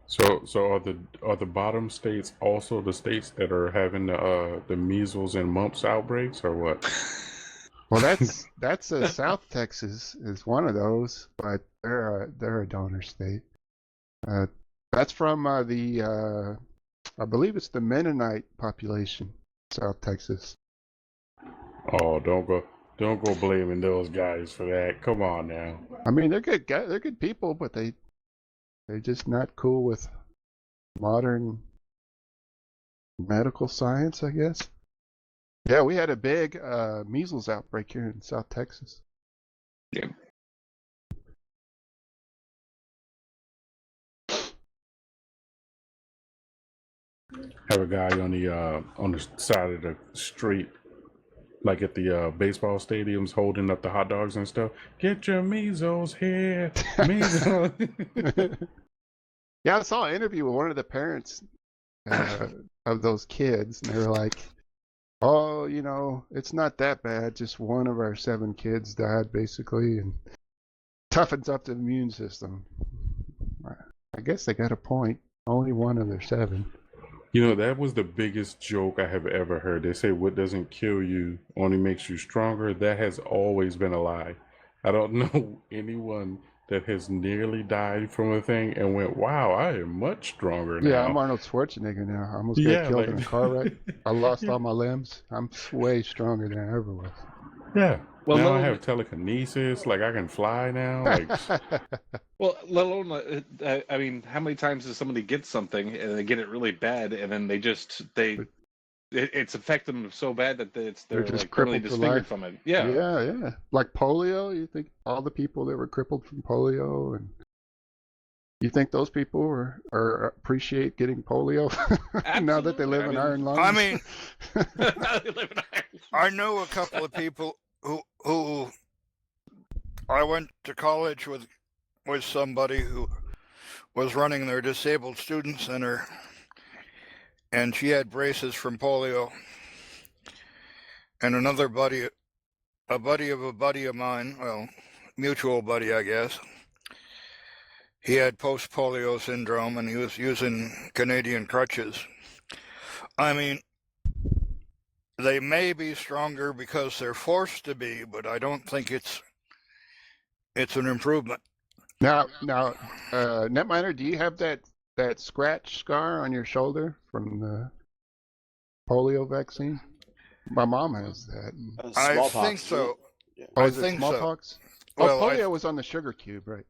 So are the bottom states also the states that are having the measles and mumps outbreaks or what? Well, that's South Texas is one of those, but they're a donor state. Uh, that's from I believe it's the Mennonite population, South Texas. Oh, don't go blaming those guys for that. Come on now. I mean, they're good people, but they're just not cool with modern medical science, I guess. Yeah, we had a big measles outbreak here in South Texas. Yeah. Have a guy on the side of the street, like at the baseball stadiums, holding up the hot dogs and stuff. Get your measles here, measles. Yeah, I saw an interview with one of the parents of those kids, and they were like, "Oh, it's not that bad. Just one of our 7 kids died, basically, and toughens up the immune system." I guess they got a point. Only one of their 7. That was the biggest joke I have ever heard. They say what doesn't kill you only makes you stronger. That has always been a lie. I don't know anyone that has nearly died from a thing and went, wow, I am much stronger Yeah, I'm now. Arnold Schwarzenegger now. I almost got Yeah, killed like, in a car wreck. I lost yeah, all my limbs. I'm way stronger than I ever was. yeah. Well, Now I have telekinesis. Like I can fly now. Like, let alone, I mean, how many times does somebody get something and they get it really bad, and then it's affected them so bad that They're they're just like permanently crippled for disfigured life. from it. Yeah. Yeah. Like polio, you think all the people that were crippled from polio, and you think those people are appreciate getting polio now that they Absolutely. live I in mean, iron lungs? I mean, they live in Ireland. I know a couple of people who I went to college with somebody who was running their disabled student center, and she had braces from polio. And another buddy, a buddy of a buddy of mine, well, mutual buddy, I guess, he had post-polio syndrome, and he was using Canadian crutches. I mean, they may be stronger because they're forced to be, but I don't think it's an improvement. Now, Netminer, do you have that scratch scar on your shoulder from the polio vaccine? My mom has that. I Smallpox. think so. Yeah. Oh, I is it think so. smallpox? Well, polio was on the sugar cube, right?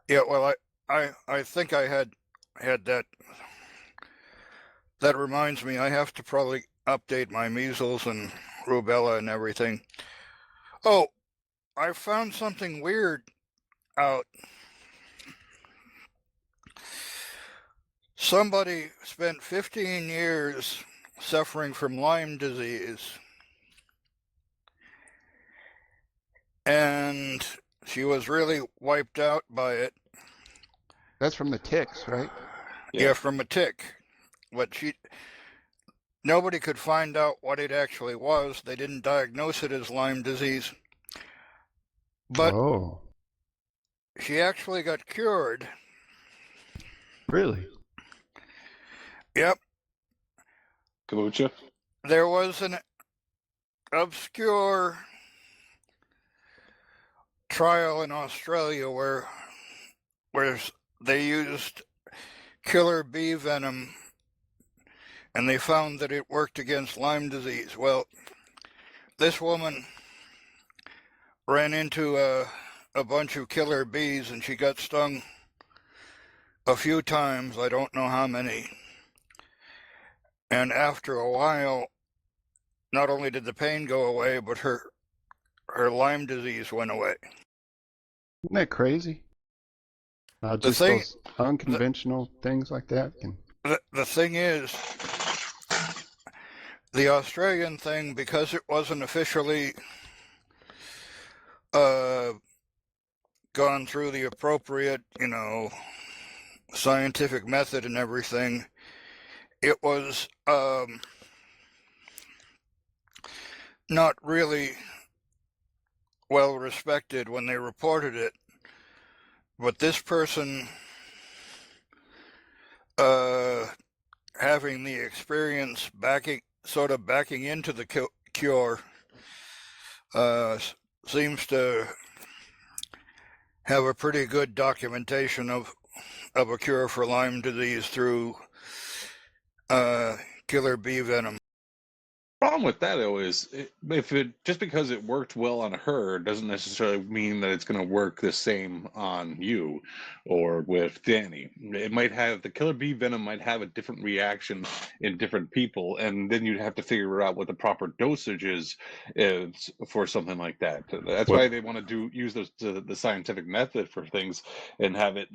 Yeah, well, I think I had that. That reminds me, I have to probably update my measles and rubella and everything. Oh, I found something weird out. Somebody spent 15 years suffering from Lyme disease, and she was really wiped out by it. That's from the ticks, right? Yeah, from a tick. But nobody could find out what it actually was. They didn't diagnose it as Lyme disease. But Oh, she actually got cured. really? Yep. Kombucha. There was an obscure trial in Australia where they used killer bee venom, and they found that it worked against Lyme disease. Well, this woman ran into a bunch of killer bees, and she got stung a few times. I don't know how many. And after a while, not only did the pain go away, but her Lyme disease went away. Isn't that crazy? Just thing- those unconventional things like that. The thing is, the Australian thing, because it wasn't officially gone through the appropriate, scientific method and everything, it was not really well respected when they reported it. But this person having the experience backing into the cure seems to have a pretty good documentation of a cure for Lyme disease through killer bee venom. Problem with that though is if it just because it worked well on her doesn't necessarily mean that it's going to work the same on you or with Danny. It might have the killer bee venom might have a different reaction in different people, and then you'd have to figure out what the proper dosage is for something like that. That's why they want to use the scientific method for things and have it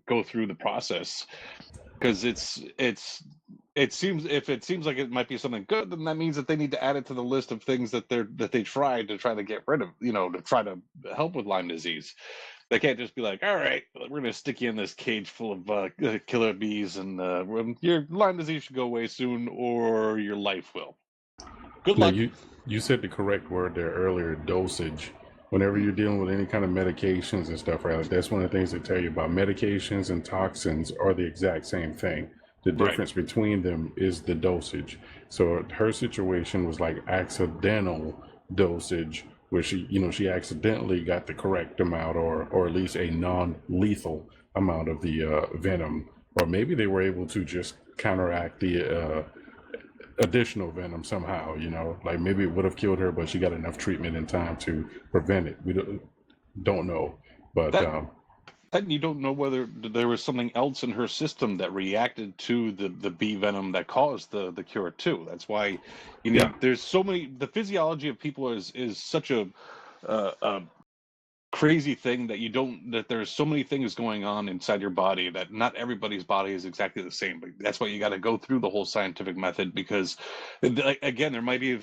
go through the process, because it seems like it might be something good, then that means that they need to add it to the list of things that they tried to try to get rid of, to try to help with Lyme disease. They can't just be like, all right, we're going to stick you in this cage full of killer bees, and your Lyme disease should go away soon, or your life will. Good luck. You said the correct word there earlier, dosage. Whenever you're dealing with any kind of medications and stuff, right, that's one of the things they tell you about. Medications and toxins are the exact same thing. The difference between them is the dosage. So her situation was like accidental dosage, where she accidentally got the correct amount, or at least a non-lethal amount of the venom, or maybe they were able to just counteract the additional venom somehow. Like maybe it would have killed her, but she got enough treatment in time to prevent it. We don't know, but. And you don't know whether there was something else in her system that reacted to the bee venom that caused the cure too. That's why there's so many. The physiology of people is such a crazy thing that there's so many things going on inside your body that not everybody's body is exactly the same. But that's why you got to go through the whole scientific method, because again,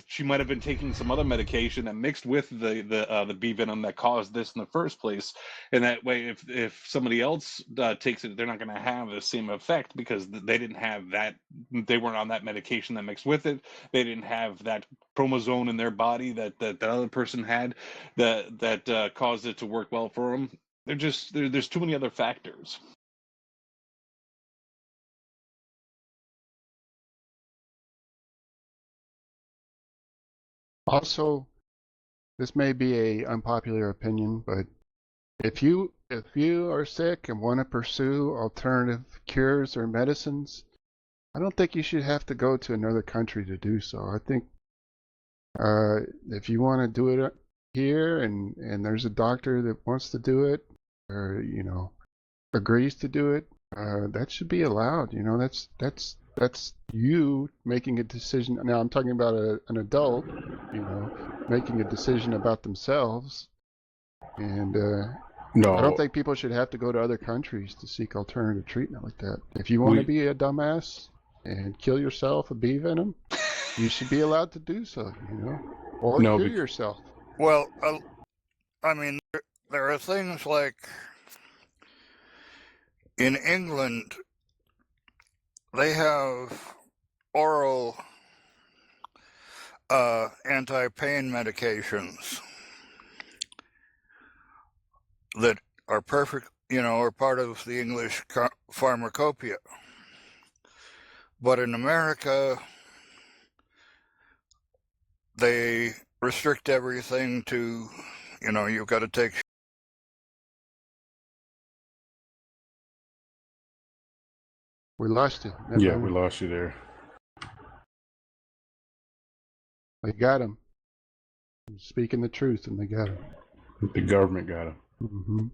she might have been taking some other medication that mixed with the bee venom that caused this in the first place, and that way if somebody else takes it, they're not going to have the same effect because they didn't have that. They weren't on that medication that mixed with it. They didn't have that chromosome in their body that other person had that caused it to work well for them. There's too many other factors. Also, this may be a unpopular opinion, but if you are sick and want to pursue alternative cures or medicines, I don't think you should have to go to another country to do so. I think if you want to do it here and there's a doctor that wants to do it, or agrees to do it, that should be allowed. That's you making a decision. Now I'm talking about an adult, making a decision about themselves, and No, I don't think people should have to go to other countries to seek alternative treatment like that. If you want to be a dumbass and kill yourself with bee venom, you should be allowed to do so, or cure yourself. Well, I mean, there are things like in England, they have oral anti-pain medications that are perfect, are part of the English pharmacopoeia. But in America, they restrict everything to, you've got to take. We lost you. Yeah, we lost you there. They got him. Speaking the truth, and they got him. The government got him. Mm-hmm.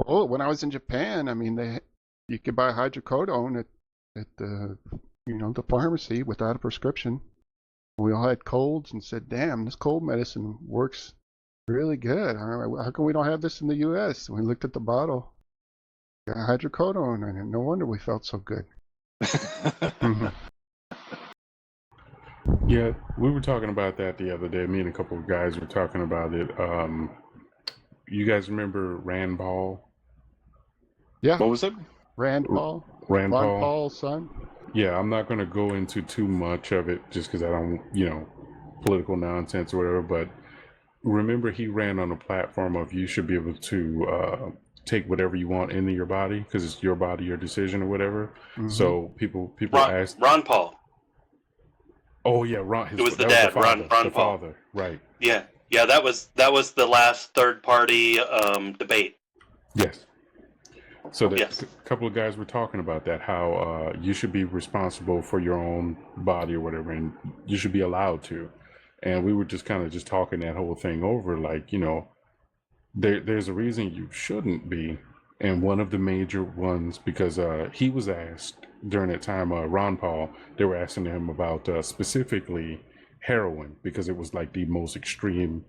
Well, when I was in Japan, I mean, you could buy hydrocodone at the the pharmacy without a prescription. We all had colds and said, "Damn, this cold medicine works really good. How come we don't have this in the U.S.?" We looked at the bottle, got hydrocodone, and no wonder we felt so good. Yeah, we were talking about that the other day. Me and a couple of guys were talking about it. You guys remember Rand Paul? Yeah. What was it? Rand Paul? Rand Ron Paul. Paul's son? Yeah, I'm not going to go into too much of it just because I don't, political nonsense or whatever. But remember, he ran on a platform of you should be able to take whatever you want into your body because it's your body, your decision, or whatever. So people ask, Ron Paul. oh yeah, Ron. It was the that was dad, the Ron Paul. father, right? Yeah, that was the last third party debate. Yes. So Yes. a couple of guys were talking about that, how you should be responsible for your own body or whatever, and you should be allowed to. And we were just kind of just talking that whole thing over, like, you know, there's a reason you shouldn't be, and one of the major ones, because he was asked during that time, Ron Paul, they were asking him about specifically heroin, because it was like the most extreme,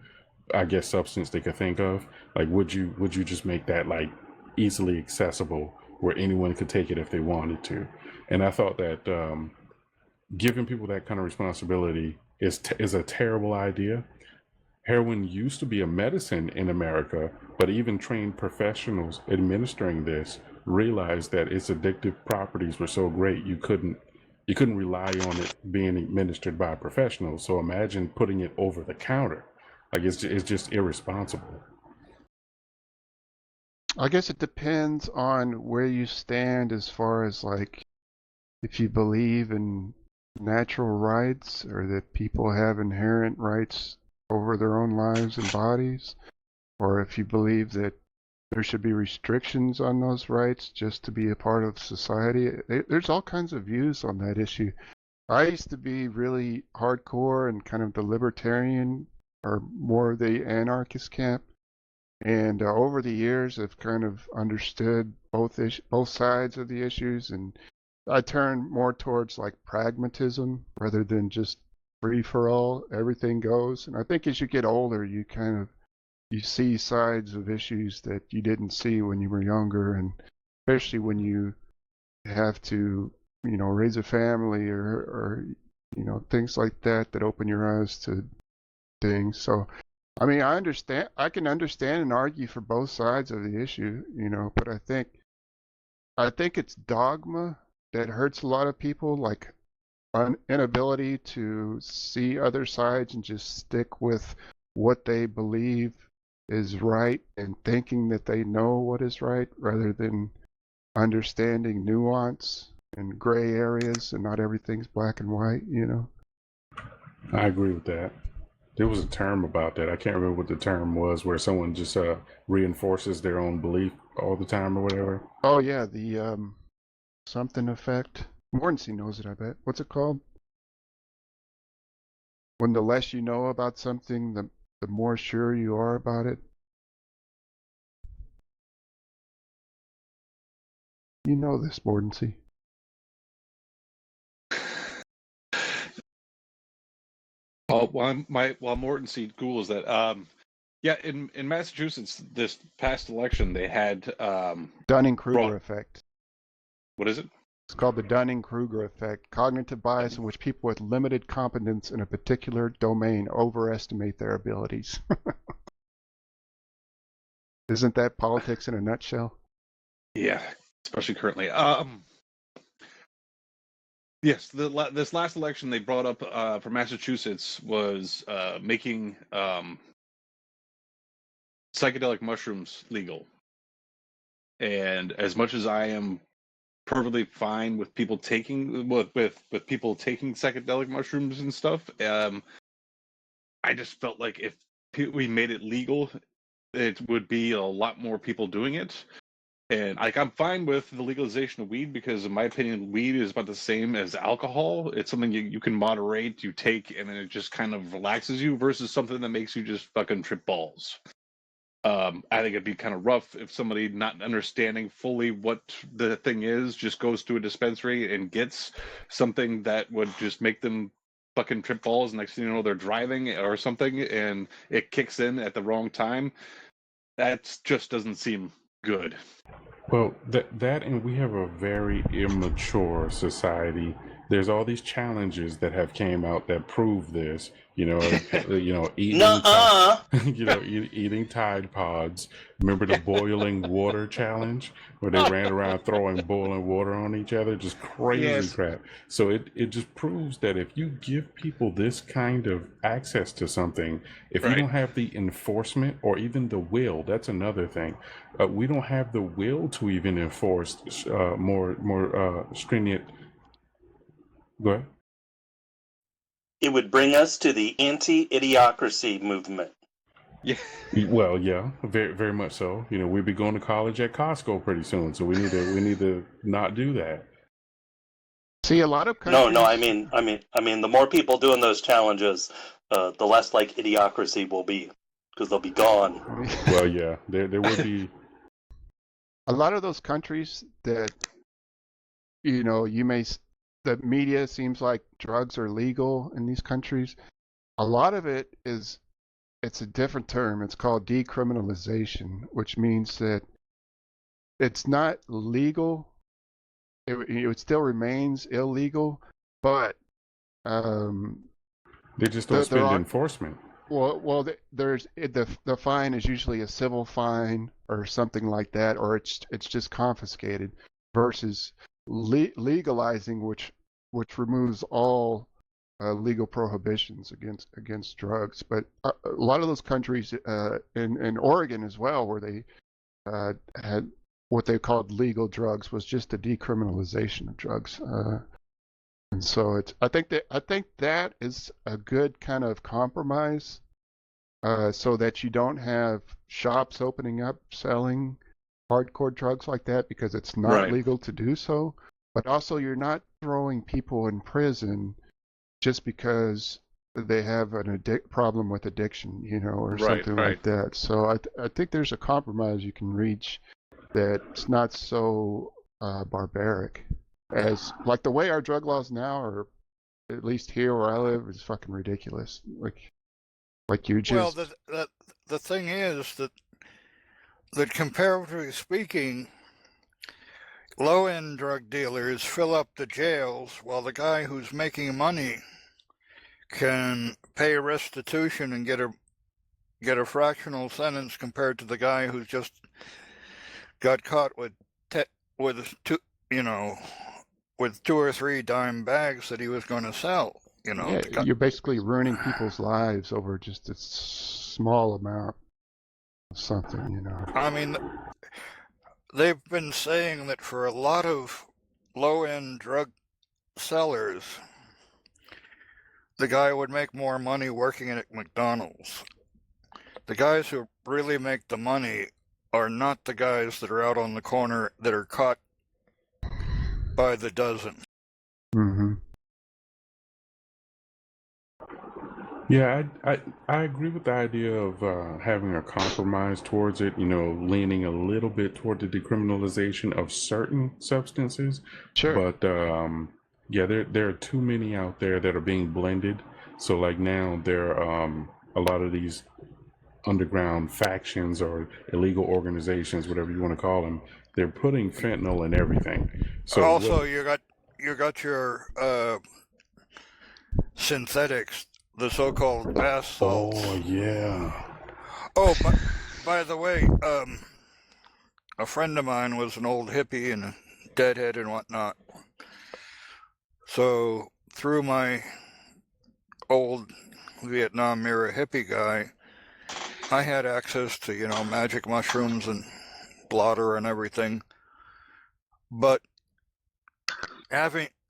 I guess, substance they could think of. Like, would you just make that like easily accessible where anyone could take it if they wanted to? And I thought that giving people that kind of responsibility is a terrible idea. Heroin used to be a medicine in America, but even trained professionals administering this realized that its addictive properties were so great you couldn't rely on it being administered by a professional. So imagine putting it over the counter. Like, it's just irresponsible. I guess it depends on where you stand as far as like if you believe in natural rights or that people have inherent rights over their own lives and bodies, or if you believe that there should be restrictions on those rights just to be a part of society. There's all kinds of views on that issue. I used to be really hardcore and kind of the libertarian or more the anarchist camp. And over the years, I've kind of understood both sides of the issues, and I turn more towards like pragmatism rather than just free for all, everything goes. And I think as you get older, you see sides of issues that you didn't see when you were younger, and especially when you have to, you know, raise a family or you know, things like that open your eyes to things. So I mean, I can understand and argue for both sides of the issue, you know, but I think it's dogma that hurts a lot of people, like inability to see other sides and just stick with what they believe is right and thinking that they know what is right rather than understanding nuance and gray areas and not everything's black and white, you know. I agree with that. There was a term about that. I can't remember what the term was, where someone just reinforces their own belief all the time or whatever. Oh yeah, the something effect. Mortensen knows it, I bet. What's it called? When the less you know about something, the more sure you are about it. You know this, Mortensen. While Morton C. Google is that, yeah, in Massachusetts this past election they had Dunning-Kruger effect. What is it? It's called the Dunning-Kruger effect, cognitive bias in which people with limited competence in a particular domain overestimate their abilities. Isn't that politics in a nutshell? Yeah, especially currently. Yes, this last election they brought up for Massachusetts was making psychedelic mushrooms legal. And as much as I am perfectly fine with people taking with people taking psychedelic mushrooms and stuff, I just felt like if we made it legal, it would be a lot more people doing it. And like, I'm fine with the legalization of weed because, in my opinion, weed is about the same as alcohol. It's something you can moderate, you take, and then it just kind of relaxes you, versus something that makes you just fucking trip balls. I think it'd be kind of rough if somebody not understanding fully what the thing is just goes to a dispensary and gets something that would just make them fucking trip balls. Next thing you know, they're driving or something, and it kicks in at the wrong time. That just doesn't seem good. Well, that and we have a very immature society there's all these challenges that have came out that prove this. Eating Nuh-uh. eating Tide Pods. Remember the boiling water challenge where they ran around throwing boiling water on each other? Just crazy Yes. crap. So it just proves that if you give people this kind of access to something, if you Right. don't have the enforcement or even the will, that's another thing. We don't have the will to even enforce more stringent. Go ahead. It would bring us to the anti-idiocracy movement. Yeah. Well, yeah, very very much so. We'll be going to college at Costco pretty soon, so we need to not do that. See, a lot of countries. No, I mean, the more people doing those challenges, the less like idiocracy will be, because they'll be gone. Well, yeah, there would be. A lot of those countries that the media seems like drugs are legal in these countries. A lot of it is, it's a different term. It's called decriminalization, which means that it's not legal. It still remains illegal, but They just don't there spend are enforcement. well there's the fine is usually a civil fine or something like that, or it's just confiscated, versus legalizing, which removes all legal prohibitions against drugs. But a lot of those countries, in Oregon as well, where they had what they called legal drugs, was just a decriminalization of drugs. And so I think that is a good kind of compromise, so that you don't have shops opening up selling hardcore drugs like that because it's not Right. legal to do so. But also, you're not throwing people in prison just because they have an problem with addiction, or Right, something right. like that. So I think there's a compromise you can reach that's not so barbaric as like the way our drug laws now are, at least here where I live, is fucking ridiculous. Like you just Well, the thing is that comparatively speaking, low-end drug dealers fill up the jails while the guy who's making money can pay restitution and get a fractional sentence compared to the guy who's just got caught with with 2 or 3 dime bags that he was going to sell. yeah, you're basically ruining people's lives over just a small amount of something. I mean, they've been saying that for a lot of low-end drug sellers, the guy would make more money working at McDonald's. The guys who really make the money are not the guys that are out on the corner that are caught by the dozen. Mm-hmm. Yeah, I agree with the idea of having a compromise towards it. Leaning a little bit toward the decriminalization of certain substances. Sure. But yeah, there are too many out there that are being blended. So like now there are a lot of these underground factions or illegal organizations, whatever you want to call them. They're putting fentanyl in everything. So Also, you got your synthetics, the so-called bath salts. Oh yeah. Oh, but by the way, a friend of mine was an old hippie and a deadhead and whatnot. So through my old Vietnam era hippie guy, I had access to, magic mushrooms and blotter and everything. But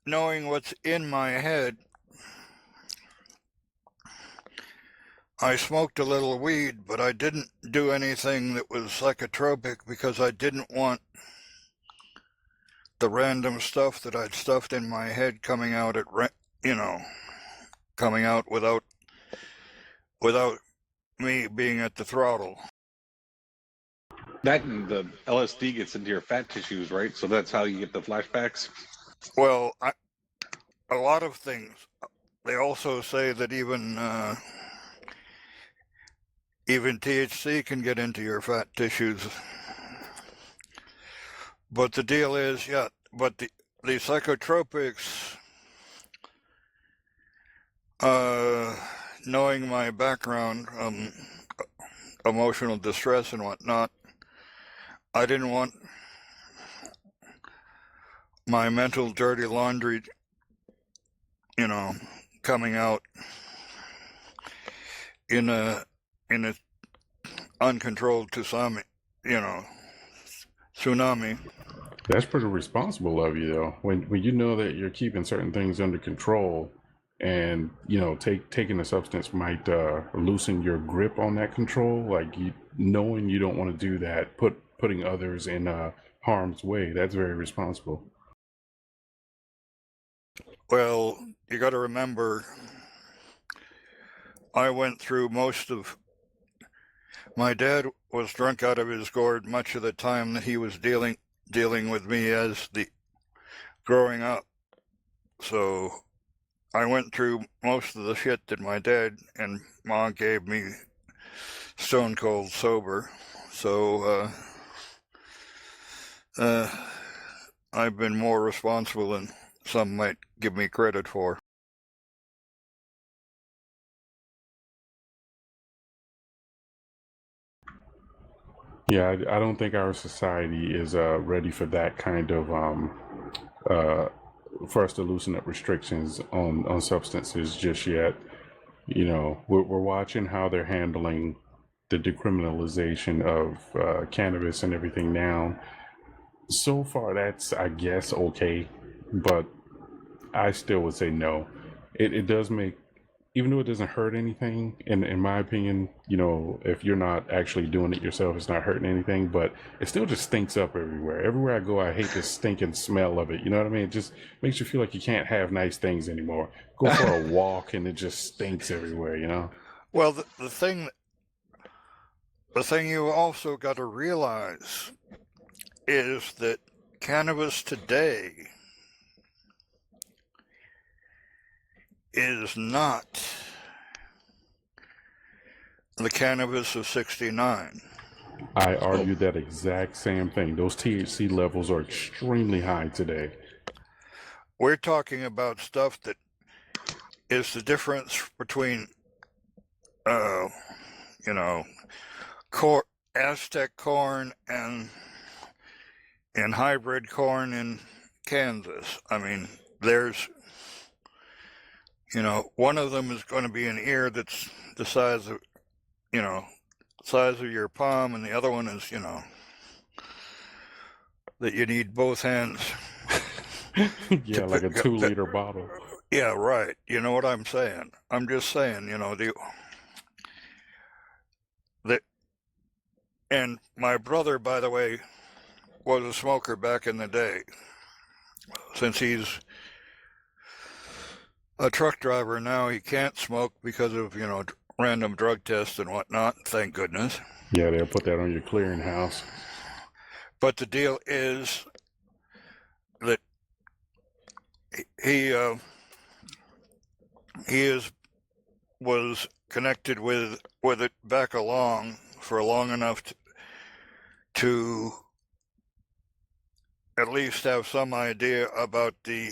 knowing what's in my head, I smoked a little weed, but I didn't do anything that was psychotropic because I didn't want the random stuff that I'd stuffed in my head coming out coming out without me being at the throttle. That and the LSD gets into your fat tissues, right? So that's how you get the flashbacks. Well, a lot of things. They also say that even THC can get into your fat tissues. But the deal is, but the psychotropics Knowing my background, emotional distress and whatnot, I didn't want my mental dirty laundry, coming out in a uncontrolled tsunami. That's pretty responsible of you, though. When you know that you're keeping certain things under control, and taking a substance might loosen your grip on that control. Like knowing you don't want to do that, putting others in harm's way. That's very responsible. Well, you got to remember, I went through most of. My dad was drunk out of his gourd much of the time that he was dealing with me as the growing up. So I went through most of the shit that my dad and Mom gave me stone cold sober. So I've been more responsible than some might give me credit for. Yeah, I don't think our society is ready for that kind of for us to loosen up restrictions on substances just yet. We're watching how they're handling the decriminalization of cannabis and everything now. So far, that's, I guess, okay, but I still would say no. It does make, even though it doesn't hurt anything, in my opinion, if you're not actually doing it yourself, it's not hurting anything, but it still just stinks up everywhere. Everywhere I go, I hate the stinking smell of it. You know what I mean? It just makes you feel like you can't have nice things anymore. Go for a walk and it just stinks everywhere. Well, the thing you also got to realize is that cannabis today is not the cannabis of '69. I argue that exact same thing. Those THC levels are extremely high today. We're talking about stuff that is the difference between, Aztec corn and hybrid corn in Kansas. I mean, there's, one of them is going to be an ear that's the size of, your palm, and the other one is, that you need both hands. Yeah, like a 2-liter bottle. Yeah, right. You know what I'm saying? I'm just saying, and my brother, by the way, was a smoker back in the day. Since he's a truck driver now, he can't smoke because of, random drug tests and whatnot, thank goodness. Yeah, they'll put that on your clearinghouse. But the deal is that he was connected with it back along for long enough to at least have some idea about the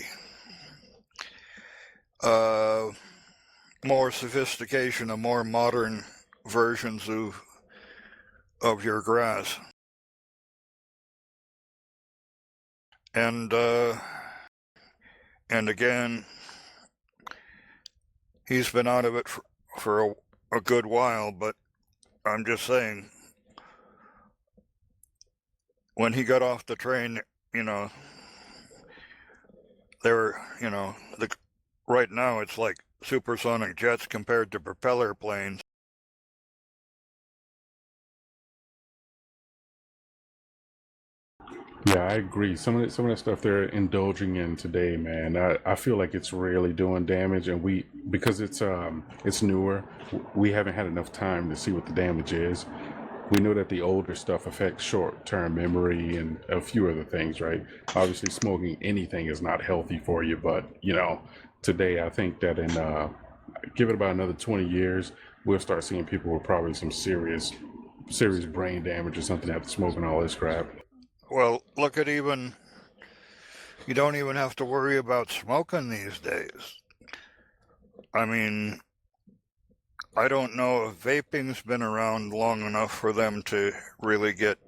more sophistication, the more modern versions of your grass. And again, he's been out of it for a good while, but I'm just saying, when he got off the train, right now it's like supersonic jets compared to propeller planes. Yeah, I agree. Some of the stuff they're indulging in today, man, I feel like it's really doing damage, and because it's newer, we haven't had enough time to see what the damage is. We know that the older stuff affects short-term memory and a few other things, right? Obviously, smoking anything is not healthy for you, but today I think that in give it about another 20 years, we'll start seeing people with probably some serious brain damage or something after smoking all this crap. Well, look at you don't even have to worry about smoking these days. I mean, I don't know if vaping's been around long enough for them to really get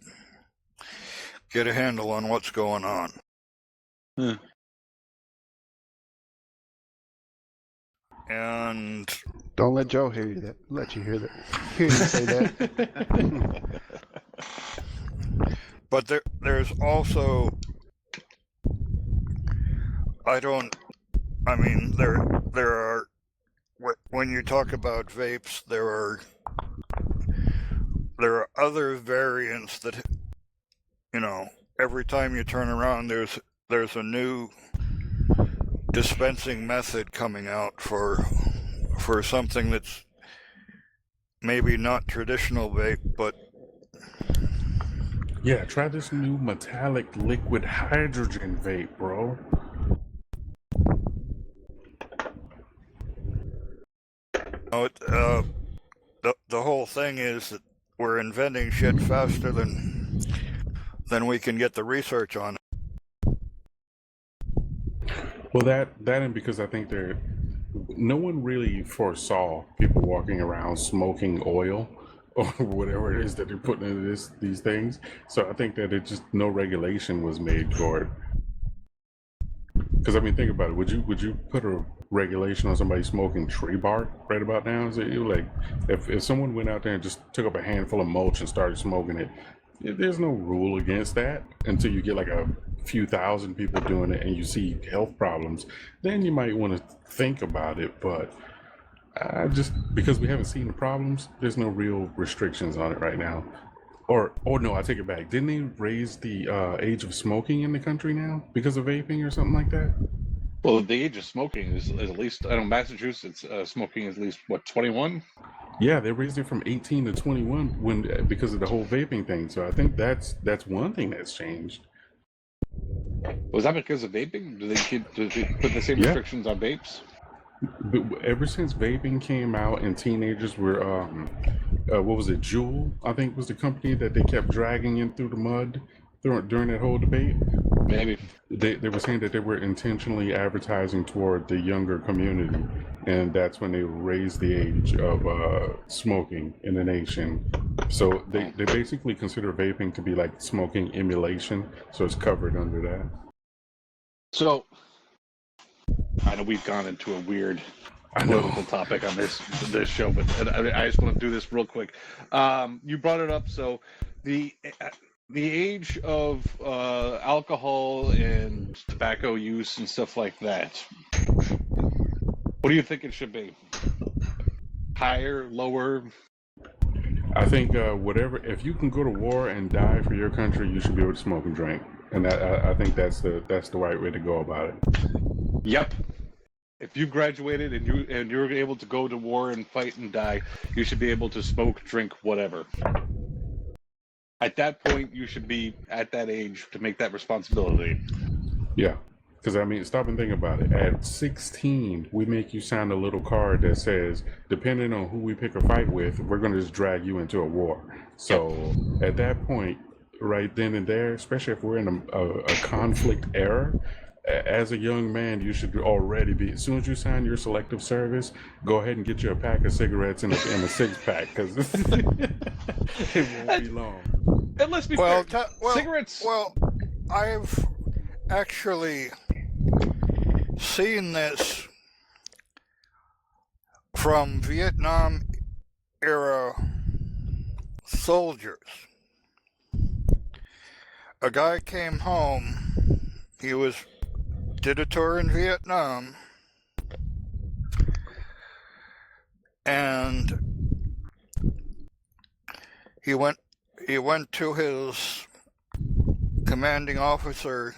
a handle on what's going on. Hmm. And Don't let Joe hear you that. Let you hear that. Hear you say that. but there's also there are when you talk about vapes, there are other variants that, you know, every time you turn around there's a new dispensing method coming out for something that's maybe not traditional vape, but Yeah, try this new metallic liquid hydrogen vape, bro. The whole thing is that we're inventing shit faster than we can get the research on it. Well, that and because I think no one really foresaw people walking around smoking oil or whatever it is that they're putting into these things. So I think that no regulation was made for it. Because I mean, think about it. Would you put a regulation on somebody smoking tree bark right about now? So you like, if someone went out there and just took up a handful of mulch and started smoking it, there's no rule against that until you get like a few thousand people doing it and you see health problems. Then you might want to think about it. But just because we haven't seen the problems, there's no real restrictions on it right now. Or no, I take it back. Didn't they raise the age of smoking in the country now because of vaping or something like that? Well, the age of smoking is at least, I know Massachusetts, smoking is at least, what, 21? Yeah, they raised it from 18 to 21 because of the whole vaping thing. So I think that's one thing that's changed. Was that because of vaping? Do they put the same Yeah. restrictions on vapes? But ever since vaping came out and teenagers were, what was it, Juul, I think was the company that they kept dragging in through the mud during that whole debate. Maybe. They were saying that they were intentionally advertising toward the younger community, and that's when they raised the age of smoking in the nation. So they basically consider vaping to be like smoking emulation, so it's covered under that. So, I know we've gone into a weird political topic on this show, but I just want to do this real quick. You brought it up, so the age of alcohol and tobacco use and stuff like that. What do you think it should be? Higher, lower? I think whatever, if you can go to war and die for your country, you should be able to smoke and drink, and I think that's the right way to go about it. Yep. If you graduated and you're able to go to war and fight and die, you should be able to smoke, drink, whatever. At that point, you should be at that age to make that responsibility. Yeah, because I mean, stop and think about it. At 16, we make you sign a little card that says, depending on who we pick a fight with, we're going to just drag you into a war. So at that point, right then and there, especially if we're in a conflict era, as a young man, you should already be, as soon as you sign your selective service, go ahead and get you a pack of cigarettes and a six-pack, because it won't be long. And let's be fair, cigarettes... Well, I've actually seen this from Vietnam era soldiers. A guy came home, did a tour in Vietnam, and he went to his commanding officer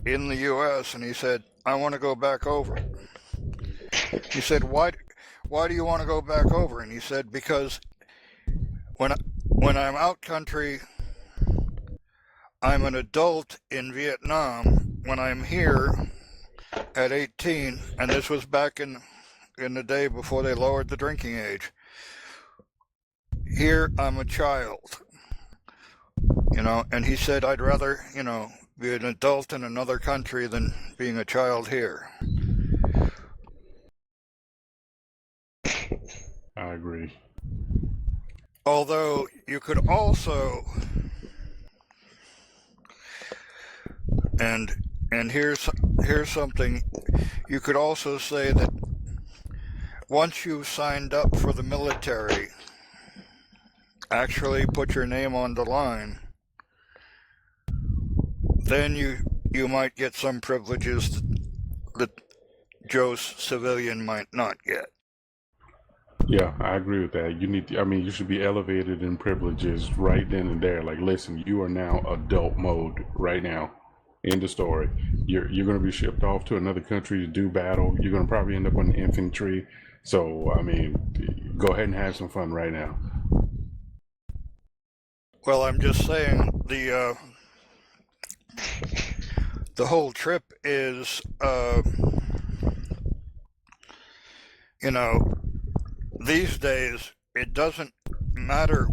in the U.S. and he said, "I want to go back over." He said, "Why do you want to go back over?" And he said, "Because when I'm out country, I'm an adult in Vietnam. When I'm here at 18, and this was back in the day before they lowered the drinking age, here I'm a child." And he said, "I'd rather, be an adult in another country than being a child here." I agree. Although you could also, and here's something, you could also say that once you've signed up for the military, actually put your name on the line, then you might get some privileges that Joe's civilian might not get. Yeah, I agree with that. You need to, I mean, you should be elevated in privileges right then and there. Like, listen, you are now adult mode right now. End of story. You're going to be shipped off to another country to do battle. You're going to probably end up on the infantry. So, I mean, go ahead and have some fun right now. Well, I'm just saying the whole trip is, you know, these days it doesn't matter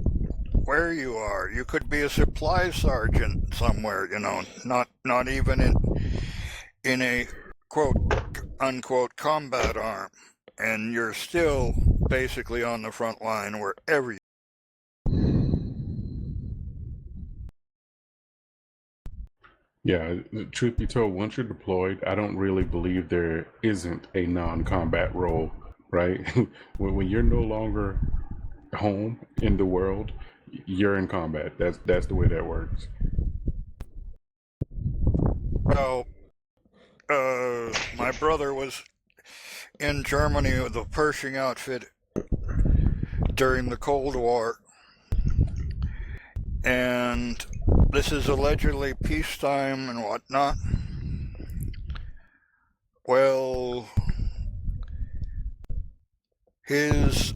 where you are. You could be a supply sergeant somewhere, you know, not even in a quote unquote combat arm, and you're still basically on the front line wherever you. Yeah, truth be told, once you're deployed, I don't really believe there isn't a non-combat role, right? When you're no longer home in the world, you're in combat. That's the way that works. Well, my brother was in Germany with the Pershing outfit during the Cold War, and this is allegedly peacetime and whatnot. Well, his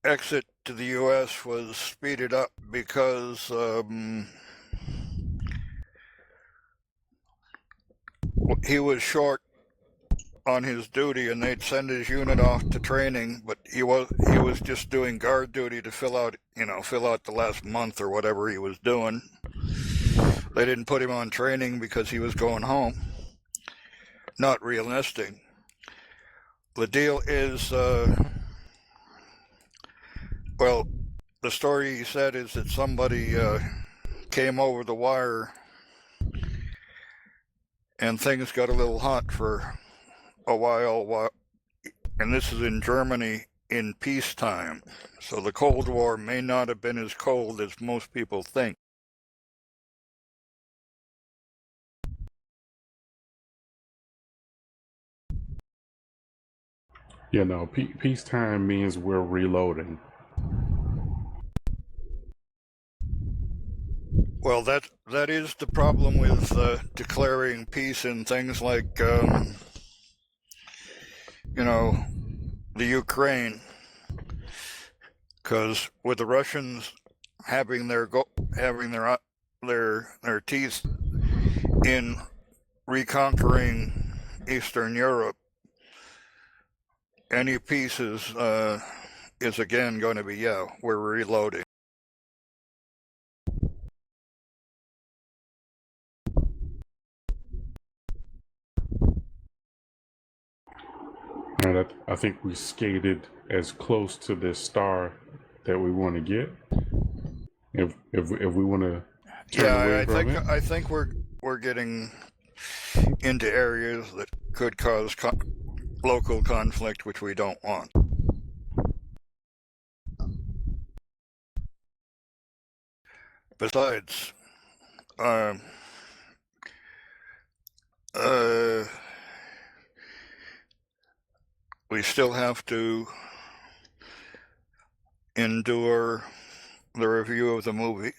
exit to the U.S. was speeded up because he was short on his duty, and they'd send his unit off to training, but he was just doing guard duty to fill out the last month or whatever he was doing. They didn't put him on training because he was going home. Not realistic. The deal is, well, the story he said is that somebody came over the wire and things got a little hot for a while, and this is in Germany in peacetime. So the Cold War may not have been as cold as most people think. Yeah, no, peacetime means we're reloading. Well, that is the problem with declaring peace in things like, the Ukraine, because with the Russians having their teeth in reconquering Eastern Europe, any peace is again going to be, we're reloading. All right, I think we skated as close to this star that we want to get. If we want to turn away from it. I think we're getting into areas that could cause local conflict, which we don't want. Besides, we still have to endure the review of the movie.